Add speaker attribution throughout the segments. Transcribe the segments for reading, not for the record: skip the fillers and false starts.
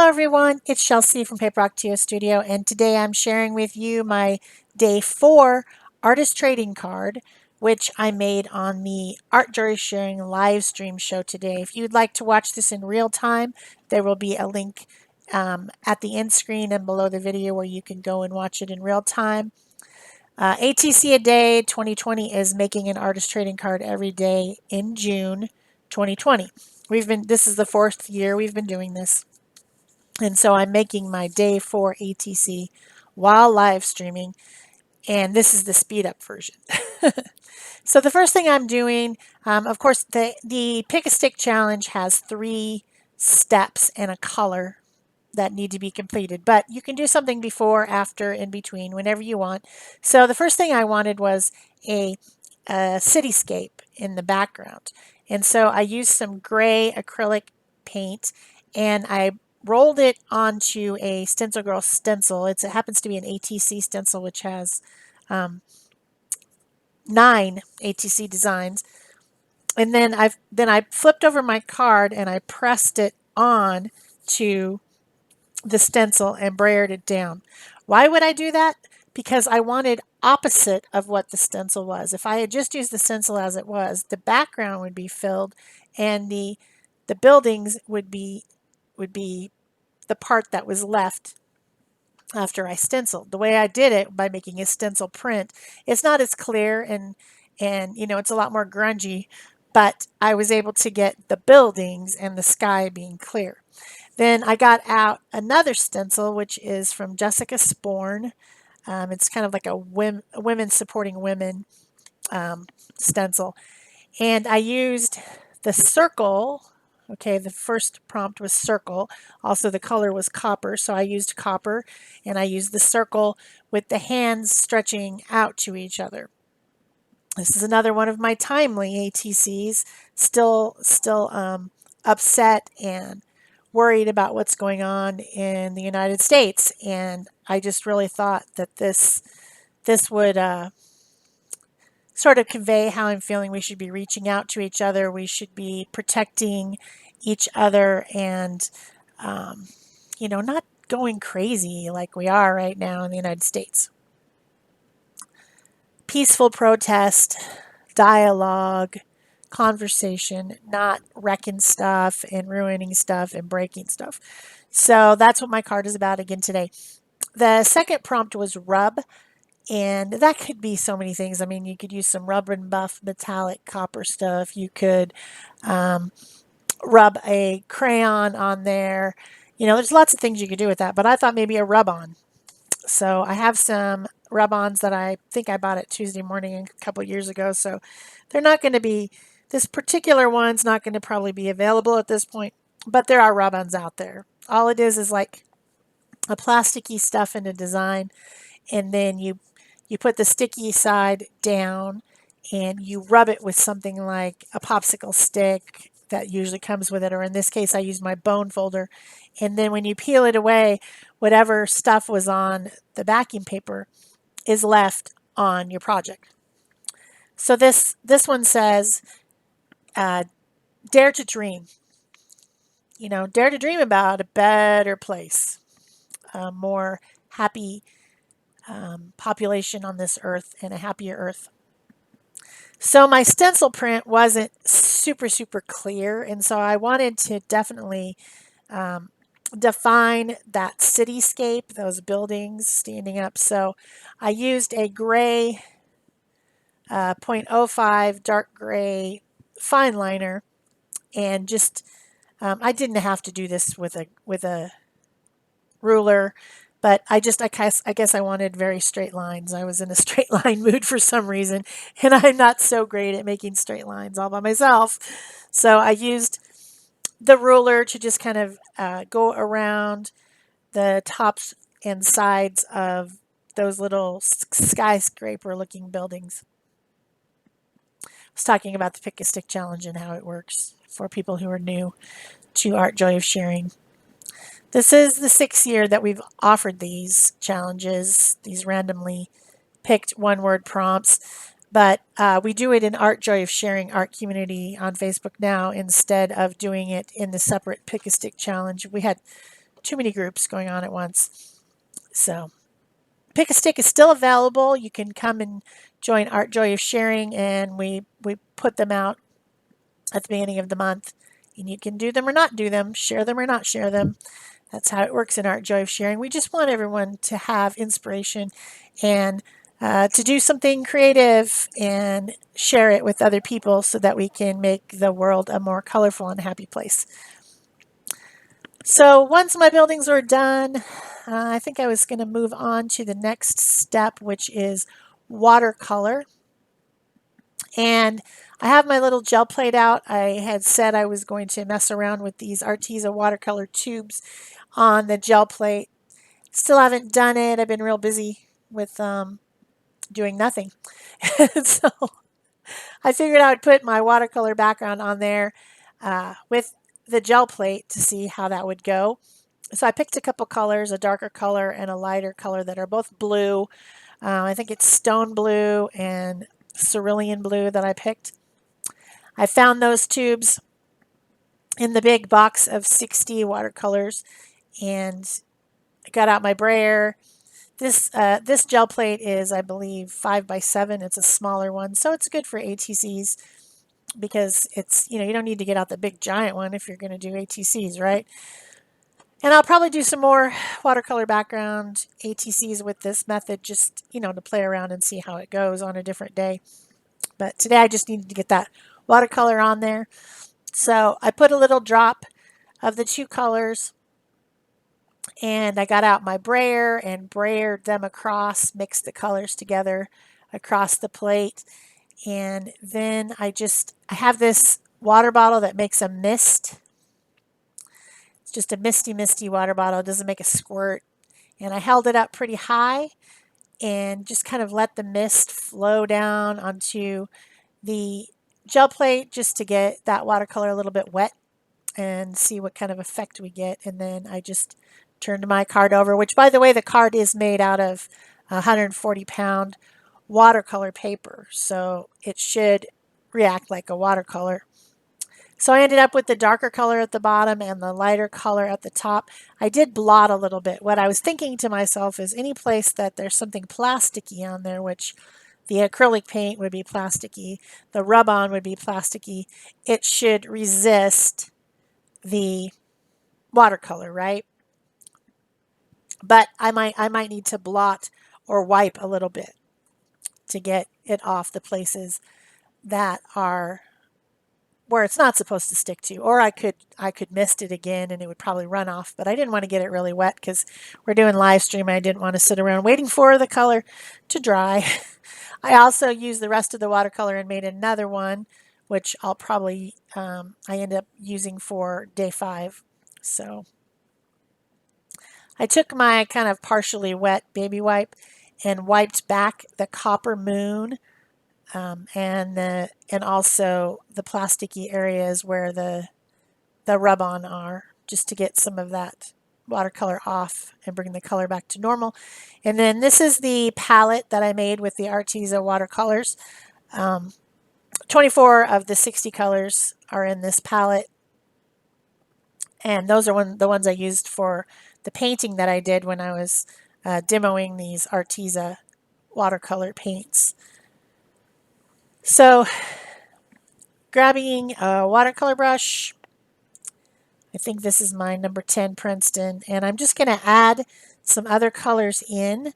Speaker 1: Hello everyone, it's Shel C from PaperOcotilloStudio, and today I'm sharing with you my day 4 artist trading card, which I made on the AJOS sharing live stream show today. If you'd like to watch this in real time, there will be a link at the end screen and below the video where you can go and watch it in real time. ATC a Day 2020 is making an artist trading card every day in June 2020. This is the 4th year we've been doing this. And so I'm making my day 4 ATC while live streaming, and this is the speed up version. So the first thing I'm doing, of course, the Pick a Stick challenge has 3 steps and a color that need to be completed, but you can do something before, after, in between, whenever you want. So the first thing I wanted was a cityscape in the background. And so I used some gray acrylic paint and I rolled it onto a Stencil Girl stencil. It happens to be an ATC stencil, which has 9 ATC designs. And then I flipped over my card and I pressed it on to the stencil and brayered it down. Why would I do that? Because I wanted opposite of what the stencil was. If I had just used the stencil as it was, the background would be filled and the buildings would be the part that was left after I stenciled. The way I did it by making a stencil print, it's not as clear and you know, it's a lot more grungy, but I was able to get the buildings and the sky being clear. Then I got out another stencil, which is from Jessica Sporn. It's kind of like a women supporting women stencil. And I used the circle. Okay, the first prompt was circle. Also, the color was copper, so I used copper. And I used the circle with the hands stretching out to each other. This is another one of my timely ATCs, still upset and worried about what's going on in the United States, and I just really thought that this would sort of convey how I'm feeling. We should be reaching out to each other. We should be protecting each other, and you know, not going crazy like we are right now in the United States. Peaceful protest, dialogue, conversation, not wrecking stuff and ruining stuff and breaking stuff. So that's what my card is about again today. The second prompt was rub, and that could be so many things. I mean, you could use some rub and buff metallic copper stuff. You could rub a crayon on there. You know, there's lots of things you could do with that, but I thought maybe a rub-on. So I have some rub-ons that I think I bought at Tuesday Morning a couple years ago, so they're not going to be, this particular one's not going to probably be available at this point, but there are rub-ons out there. All it is like a plasticky stuff in a design, and then you put the sticky side down and you rub it with something like a popsicle stick that usually comes with it, or in this case I used my bone folder, and then when you peel it away, whatever stuff was on the backing paper is left on your project. So this one says, dare to dream. You know, dare to dream about a better place, a more happy population on this earth, and a happier earth. So my stencil print wasn't super clear, and so I wanted to definitely define that cityscape, those buildings standing up. So I used a gray 0.05 dark gray fine liner, and just I didn't have to do this with a ruler, but I guess I wanted very straight lines. I was in a straight line mood for some reason, and I'm not so great at making straight lines all by myself. So I used the ruler to just kind of go around the tops and sides of those little skyscraper looking buildings. I was talking about the Pick a Stick challenge and how it works for people who are new to Art Joy of Sharing. This is the 6th year that we've offered these challenges, these randomly picked one-word prompts, but we do it in Art Joy of Sharing art community on Facebook now instead of doing it in the separate Pick a Stick challenge. We had too many groups going on at once. So Pick a Stick is still available. You can come and join Art Joy of Sharing, and we put them out at the beginning of the month. And you can do them or not do them, share them or not share them. That's how it works in Art Joy of Sharing. We just want everyone to have inspiration and to do something creative and share it with other people so that we can make the world a more colorful and happy place. So once my buildings were done, I think I was going to move on to the next step, which is watercolor. And I have my little gel plate out. I had said I was going to mess around with these Arteza watercolor tubes on the gel plate. Still haven't done it. I've been real busy with doing nothing. So I figured I would put my watercolor background on there with the gel plate to see how that would go. So I picked a couple colors, a darker color and a lighter color that are both blue. I think it's stone blue and cerulean blue that I picked. I found those tubes in the big box of 60 watercolors and got out my brayer. This gel plate is, I believe, 5x7. It's a smaller one, so it's good for ATCs because it's, you don't need to get out the big giant one if you're going to do ATCs, right? And I'll probably do some more watercolor background ATCs with this method just, to play around and see how it goes on a different day. But today I just needed to get that watercolor on there. So I put a little drop of the two colors and I got out my brayer and brayered them across, mixed the colors together across the plate. And then I have this water bottle that makes a mist. It's just a misty water bottle. It doesn't make a squirt. And I held it up pretty high and just kind of let the mist flow down onto the gel plate just to get that watercolor a little bit wet and see what kind of effect we get. And then I just turned my card over, which, by the way, the card is made out of 140-pound watercolor paper, so it should react like a watercolor. So I ended up with the darker color at the bottom and the lighter color at the top. I did blot a little bit. What I was thinking to myself is any place that there's something plasticky on there, which the acrylic paint would be plasticky, the rub-on would be plasticky, it should resist the watercolor, right? But I might need to blot or wipe a little bit to get it off the places that are where it's not supposed to stick to. Or I could mist it again and it would probably run off, but I didn't want to get it really wet because we're doing live stream. I didn't want to sit around waiting for the color to dry. I also used the rest of the watercolor and made another one, which I'll probably I end up using for day 5. So I took my kind of partially wet baby wipe and wiped back the copper moon and also the plasticky areas where the rub-on are, just to get some of that watercolor off and bring the color back to normal. And then this is the palette that I made with the Arteza watercolors. 24 of the 60 colors are in this palette, and those are the ones I used for the painting that I did when I was demoing these Arteza watercolor paints. So grabbing a watercolor brush, I think this is my number 10 Princeton, and I'm just going to add some other colors in.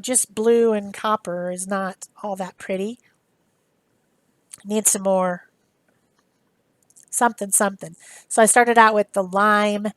Speaker 1: Just blue and copper is not all that pretty. Need some more something. So I started out with the lime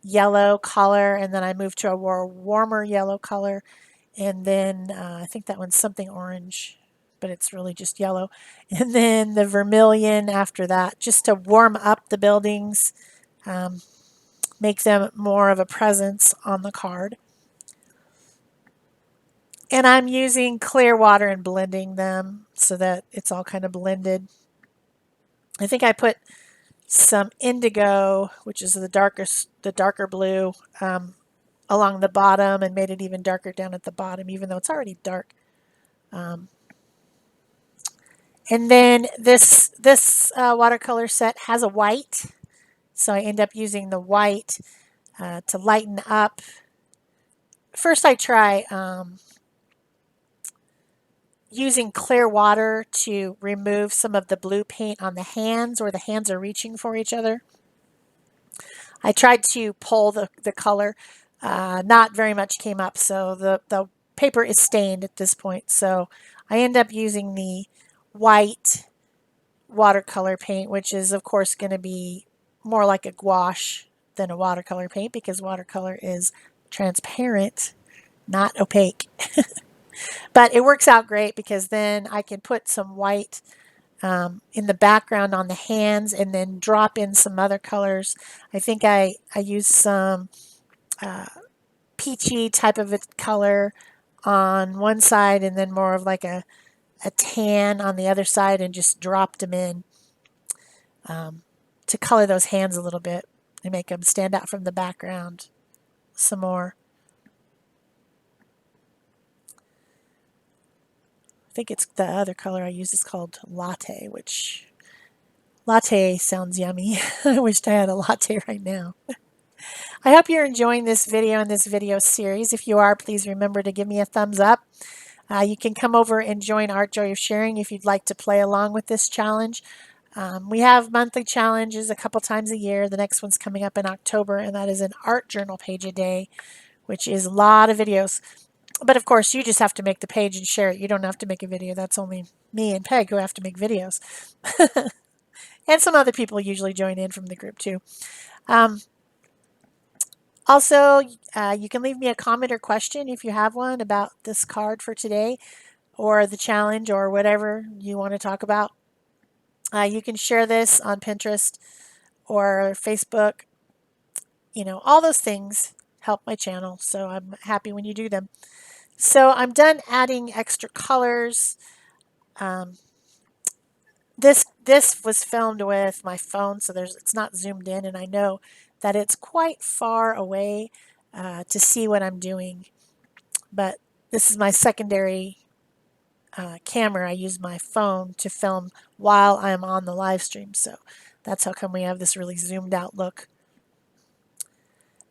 Speaker 1: yellow color, and then I moved to a more warmer yellow color, and then I think that one's something orange, but it's really just yellow. And then the vermilion after that, just to warm up the buildings, make them more of a presence on the card. And I'm using clear water and blending them so that it's all kind of blended. I think I put some indigo, which is the darker blue, along the bottom and made it even darker down at the bottom, even though it's already dark. And then this watercolor set has a white, so I end up using the white to lighten up. First I try using clear water to remove some of the blue paint on the hands where the hands are reaching for each other. I tried to pull the color. Not very much came up, so the paper is stained at this point. So I end up using the white watercolor paint, which is of course going to be more like a gouache than a watercolor paint because watercolor is transparent, not opaque. But it works out great because then I can put some white in the background on the hands and then drop in some other colors. I think I used some peachy type of a color on one side and then more of like a tan on the other side and just dropped them in to color those hands a little bit and make them stand out from the background some more. I think it's the other color I use is called Latte, which latte sounds yummy. I wished I had a latte right now. I hope you're enjoying this video and this video series. If you are, please remember to give me a thumbs up. You can come over and join Art Joy of Sharing if you'd like to play along with this challenge. We have monthly challenges a couple times a year. The next one's coming up in October, and that is an art journal page a day, which is a lot of videos. But of course, you just have to make the page and share it. You don't have to make a video. That's only me and Peg who have to make videos. And some other people usually join in from the group too. Also, you can leave me a comment or question if you have one about this card for today or the challenge or whatever you want to talk about. You can share this on Pinterest or Facebook. You know, all those things help my channel, so I'm happy when you do them. So I'm done adding extra colors. This was filmed with my phone, so it's not zoomed in, and I know that it's quite far away to see what I'm doing. But this is my secondary camera. I use my phone to film while I'm on the live stream, so that's how come we have this really zoomed out look.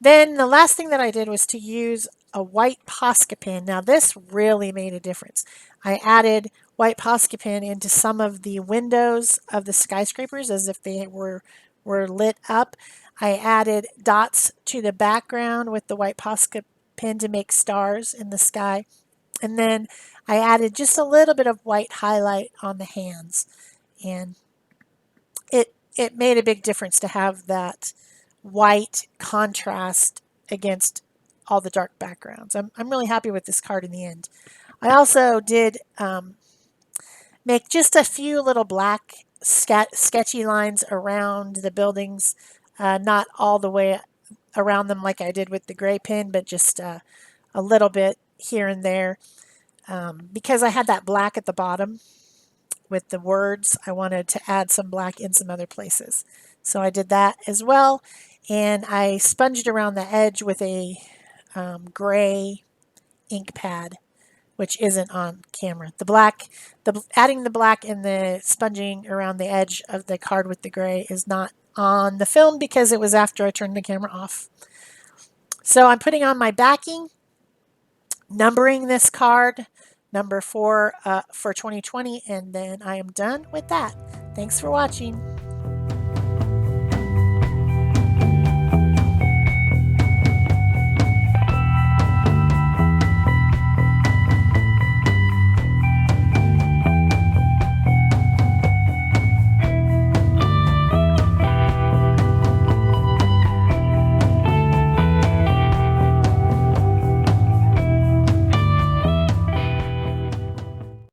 Speaker 1: Then the last thing that I did was to use a white Posca pen. Now this really made a difference. I added white Posca pen into some of the windows of the skyscrapers as if they were lit up. I added dots to the background with the white Posca pen to make stars in the sky. And then I added just a little bit of white highlight on the hands. And it made a big difference to have that white contrast against all the dark backgrounds. I'm really happy with this card in the end. I also did make just a few little black sketchy lines around the buildings, not all the way around them like I did with the gray pen, but just a little bit here and there. Because I had that black at the bottom with the words, I wanted to add some black in some other places. So I did that as well, and I sponged around the edge with a gray ink pad, which isn't on camera. Adding the black and the sponging around the edge of the card with the gray is not on the film because it was after I turned the camera off. So I'm putting on my backing, numbering this card, number 4 for 2020, and then I am done with that. Thanks for watching.